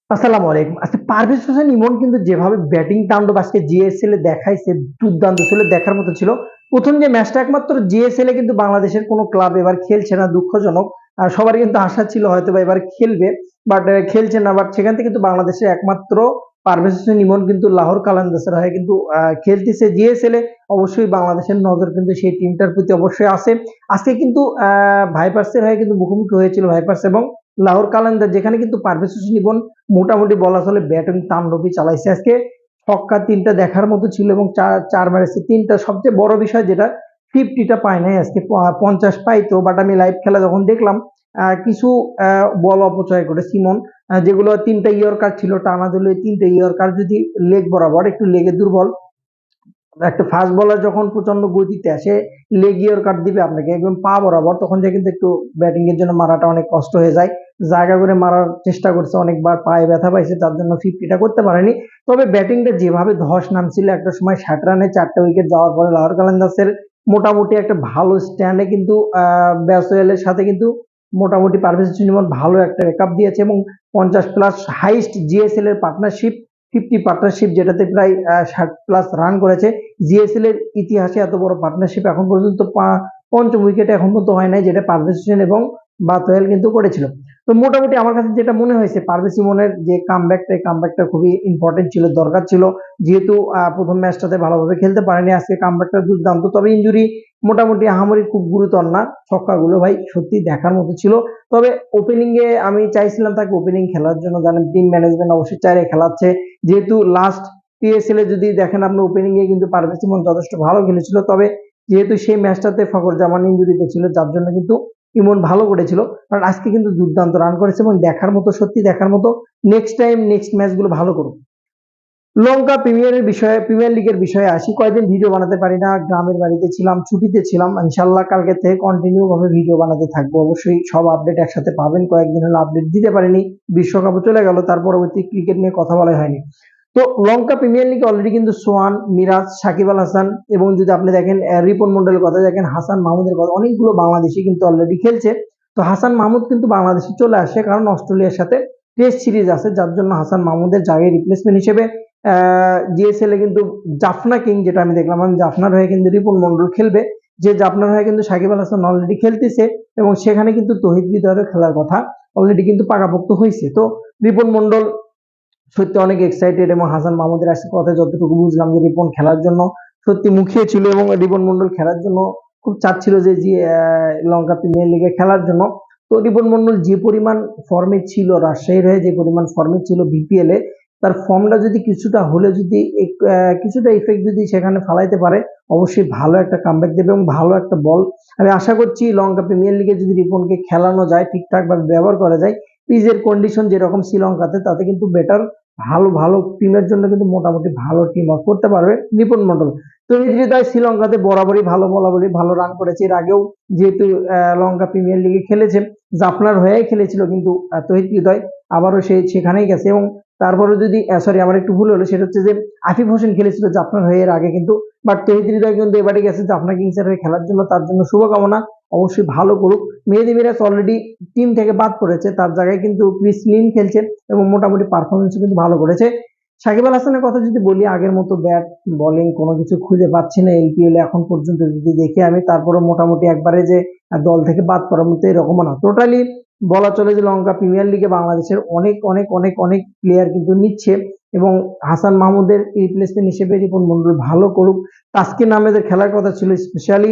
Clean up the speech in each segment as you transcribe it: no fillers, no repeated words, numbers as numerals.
আসসালামু আলাইকুম। আজকে পারভেজ হোসেন ইমন কিন্তু যেভাবে ব্যাটিং তাণ্ডব আজকে জিএসএল এ দেখাইছে, দুর্দান্ত ছিল, দেখার মতো ছিল। প্রথম যে ম্যাচটা একমাত্র জিএসএল এ কিন্তু বাংলাদেশের কোনো ক্লাব এবার খেলছে না, দুঃখজনক। সবারই কিন্তু আশা ছিল হয়তোবা এবার খেলবে, বাট খেলছে না। বাট সেখান থেকে কিন্তু বাংলাদেশের একমাত্র পারভেজ হোসেন ইমন কিন্তু লাহোর কালান্দার্সের হয়ে কিন্তু খেলতেছে জিএসএল এ। অবশ্যই বাংলাদেশের নজর কিন্তু সেই টিমটার প্রতি অবশ্যই আছে। আজকে কিন্তু ভাইপার্সের হয়ে কিন্তু মুখোমুখি হয়েছিল ভাইপার্স এবং লাহোর কালান্দার, যেখানে কিন্তু পারভেজ হোসেন ইমন মোটামুটি বলা চলে ব্যাটিং তাণ্ডবই চালাইছে আজকে। ছক্কা তিনটা দেখার মতো ছিল এবং চার চার মেরেছে তিনটা। সবচেয়ে বড় বিষয় যেটা, 50টা পায় নাই আজকে, 50 পাইতো, বাট আমি লাইভ খেলা যখন দেখলাম কিছু বল অপচয় করে সিমন, যেগুলো তিনটা ইয়র্কার ছিল টানা দিলে, তিনটা ইয়র্কার যদি লেগ বরাবর, একটু লেগে দুর্বল একটা ফাস্ট বলার যখন প্রচন্ড গতিতে আসে, লেগ ইয়র্কার দিবে আপনাকে একদম পা বরাবর, তখন যে কিন্তু একটু ব্যাটিং এর জন্য মারাটা অনেক কষ্ট হয়ে যায়। জায়গা করে মারার চেষ্টা করছে, অনেকবার পায়ে ব্যথা পাইছে, তার জন্য 50টা করতে পারেনি। তবে ব্যাটিংটা যেভাবে ধস নামছিল, একটা সময় 60 রানে 4টা উইকেট যাওয়ার পরে লাহোর কালান্দার্সের মোটামুটি একটা ভালো স্ট্যান্ডে কিন্তু ব্যাসওয়েলের সাথে কিন্তু মোটামুটি পারভেজ হোসেন ইমন ভালো একটা ব্যাকআপ দিয়েছে এবং 50+ হাইস্ট জিএসএল এর পার্টনারশিপ, 50 পার্টনারশিপ, যেটাতে প্রায় 60+ রান করেছে। জিএসএল এর ইতিহাসে এত বড় পার্টনারশিপ এখন পর্যন্ত পঞ্চম উইকেটে এখন পর্যন্ত হয় নাই, যেটা পারভেজ হোসেন এবং বাতোয়েল কিন্তু করেছিল। তো মোটামুটি আমার কাছে যেটা মনে হয়েছে, পারভেজ ইমনের যে কামব্যাকটা, এই কামব্যাকটা খুবই ইম্পর্টেন্ট ছিল, দরকার ছিল। যেহেতু প্রথম ম্যাচটাতে ভালোভাবে খেলতে পারেনি, আজকে কামব্যাকটা দুর্দান্ত। তবে ইনজুরি মোটামুটি আহামরি খুব গুরুতর না। ছক্কাগুলো ভাই সত্যি দেখার মতো ছিল। তবে ওপেনিং এ আমি চাইছিলাম তাকে ওপেনিং খেলার জন্য, জানেন টিম ম্যানেজমেন্ট অবশ্যই চাইলে খেলাচ্ছে। যেহেতু লাস্ট পিএসএল এ যদি দেখেন আপনি, ওপেনিং এ কিন্তু পারভেজ ইমন যথেষ্ট ভালো খেলেছিল। তবে যেহেতু সেই ম্যাচটাতে ফখর জামান ইনজুরিতে ছিল, যার জন্য কিন্তু ইমন ভালো করেছিল। কারণ আজকে কিন্তু দুর্দান্ত রান করেছে এবং দেখার মতো, সত্যি দেখার মতো। নেক্সট টাইম নেক্সট ম্যাচগুলো ভালো করুক। লঙ্কা প্রিমিয়ার লিগের বিষয়ে আসি। কয়েকদিন ভিডিও বানাতে পারি না, গ্রামের বাড়িতে ছিলাম, ছুটিতে ছিলাম। ইনশাল্লাহ কালকে থেকে কন্টিনিউ ভাবে ভিডিও বানাতে থাকবো। অবশ্যই সব আপডেট একসাথে পাবেন। কয়েকদিন হলো আপডেট দিতে পারিনি, বিশ্বকাপও চলে গেল, তার পরবর্তী ক্রিকেট নিয়ে কথা বলা হয়নি। তো লঙ্কা প্রিমিয়ার লিগে অলরেডি কিন্তু সোহান, মিরাজ, সাকিব আল হাসান, এবং যদি আপনি দেখেন রিপন মন্ডলের কথা দেখেন, হাসান মাহমুদের কথা, অনেকগুলো বাংলাদেশি কিন্তু অলরেডি খেলছে। তো হাসান মাহমুদ কিন্তু বাংলাদেশে চলে আসে, কারণ অস্ট্রেলিয়ার সাথে টেস্ট সিরিজ আছে, যার জন্য হাসান মাহমুদের জায়গায় রিপ্লেসমেন্ট হিসেবে জিএসএল এ কিন্তু জাফনা কিং, যেটা আমি দেখলাম, আমি জাফনার হয়ে কিন্তু রিপন মন্ডল খেলবে। যে জাফনার হয়ে কিন্তু সাকিব আল হাসান অলরেডি খেলতেছে এবং সেখানে কিন্তু তৌহিদ হৃদয়ের খেলার কথা অলরেডি কিন্তু পাকাপোক্ত হয়েছে। তো রিপন মন্ডল সত্যি অনেক এক্সাইটেড, এবং হাসান মাহমুদের আজকে কথা যতটুকু বুঝলাম যে রিপন খেলার জন্য সত্যি মুখিয়ে ছিল এবং রিপন মন্ডল খেলার জন্য খুব চাচ্ছিল যে লঙ্কা প্রিমিয়ার লিগে খেলার জন্য। তো রিপন মন্ডল যে পরিমাণ ফর্মে ছিল, রাজশাহীর হয়ে যে পরিমাণ ফর্মে ছিল বিপিএল এ, তার ফর্মটা যদি কিছুটা হলে যদি কিছুটা ইফেক্ট যদি সেখানে ফালাইতে পারে, অবশ্যই ভালো একটা কামব্যাক দেবে এবং ভালো একটা বল। আমি আশা করছি লঙ্কা প্রিমিয়ার লিগে যদি রিপনকে খেলানো যায়, ঠিকঠাক ভাবে ব্যবহার করা যায়, পিচের কন্ডিশন যেরকম শ্রীলঙ্কাতে, তাতে কিন্তু বেটার, ভালো ভালো টিমের জন্য কিন্তু মোটামুটি ভালো টিম ওয়ার্ক করতে পারবে রিপন মন্ডল। তো এই হৃদয় শ্রীলঙ্কাতে বরাবরই ভালো রান করেছে। এর আগেও যেহেতু লঙ্কা প্রিমিয়ার লিগে খেলেছে, জাফনার হয়ে খেলেছিল কিন্তু তহিদ হৃদয় আবারও সেখানেই গেছে। এবং তারপরে যদি সরি, আমার একটু ভুল হলো, সেটা হচ্ছে যে আফিফ হোসেন খেলেছিল জাফনার হয়ে এর আগে কিন্তু, বাট তহিদ হৃদয় কিন্তু এবারে গেছে জাফনা কিংসের হয়ে খেলার জন্য, তার জন্য শুভকামনা। অবশ্যই ভালো করুক। মেহেদী মিরাজ অলরেডি টিম থেকে বাদ পড়েছে, তার জায়গায় কিন্তু ক্রিস লিন খেলছে এবং মোটামুটি পারফরমেন্স কিন্তু ভালো করেছে। সাকিব আল হাসানের কথা যদি বলি, আগের মতো ব্যাট বোলিং কোনো কিছু খুঁজে পাচ্ছি না এলপিএল এখন পর্যন্ত যদি দেখি আমি। তারপরে মোটামুটি একবারে যে দল থেকে বাদ পড়ার মতো এরকমও না। টোটালি বলা চলে যে লঙ্কা প্রিমিয়ার লিগে বাংলাদেশের অনেক অনেক অনেক অনেক প্লেয়ার কিন্তু নিচ্ছে, এবং হাসান মাহমুদের রিপ্লেসমেন্ট হিসেবে রিপন মন্ডল ভালো করুক। তাসকিন আহমেদের খেলার কথা ছিল স্পেশালি।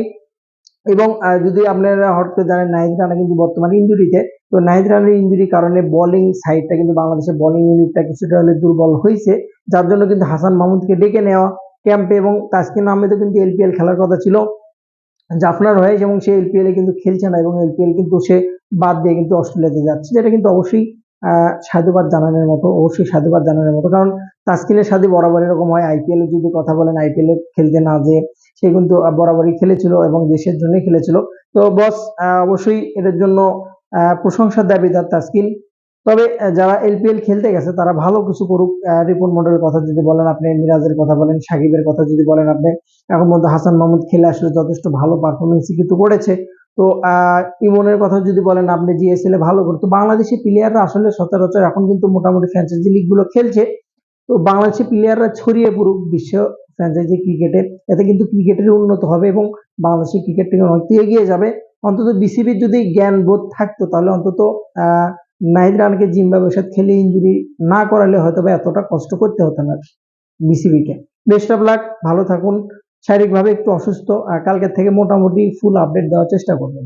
এবং যদি আপনারা হট করে জানেন, নাহিদ রানা কিন্তু বর্তমানে ইনজুরিতে। তো নাহিদ রানার ইনজুরির কারণে বোলিং সাইডটা কিন্তু বাংলাদেশের বোলিং ইউনিটটা কিছুটা হলে দুর্বল হয়েছে, যার জন্য কিন্তু হাসান মাহমুদকে ডেকে নেওয়া ক্যাম্পে। এবং তাসকিন আহমেদও কিন্তু এলপিএল খেলার কথা ছিল জাফনার হয়ে, এবং সে এলপিএল এ কিন্তু খেলছে না, এবং এলপিএল কিন্তু সে বাদ দিয়ে কিন্তু অস্ট্রেলিয়াতে যাচ্ছে, যেটা কিন্তু অবশ্যই সাধুবাদ জানানোর মতো, অবশ্যই সাধুবাদ জানানোর মতো। কারণ তাসকিনের সাথে বরাবর এরকম হয়, আইপিএল এ যদি কথা বলেন, আইপিএল এ খেলতে না যে সে কিন্তু বরাবরই খেলেছিল এবং দেশের জন্যই খেলেছিল। তো বস অবশ্যই এটার জন্য প্রশংসার দাবিদার তাসকিন। তবে যারা এলপিএল খেলতে গেছে তারা ভালো কিছু করুক। রিপন মন্ডলের কথা যদি বলেন আপনি, মিরাজের কথা বলেন, সাকিবের কথা যদি বলেন আপনি, এখন মধ্যে হাসান মাহমুদ খেলে আসলে যথেষ্ট ভালো পারফরমেন্স কিন্তু করেছে। তো ইমনের কথা যদি বলেন আপনি জিএসএল এ ভালো করতো, বাংলাদেশি প্লেয়াররা আসলে সচরাচর এখন কিন্তু মোটামুটি ফ্র্যাঞ্চাইজি লিগগুলো খেলছে। তো বাংলাদেশি প্লেয়াররা ছড়িয়ে পড়ুক বিশ্ব ফ্র্যাঞ্চাইজি ক্রিকেটে, এতে কিন্তু ক্রিকেটের উন্নত হবে এবং বাংলাদেশি ক্রিকেট টিম অনেক এগিয়ে যাবে। অন্তত বিসিবির যদি জ্ঞান বোধ থাকতো তাহলে অন্তত নাহিদ রানাকে জিম্বাবুয়ের সাথে খেলে ইনজুরি না করালে হয়তো বা এতটা কষ্ট করতে হতো না বিসিবিকে। বেস্ট অফ লাক, ভালো থাকুন। শারীরিকভাবে একটু অসুস্থ, কালকে থেকে মোটামুটি ফুল আপডেট দেওয়ার চেষ্টা করবেন।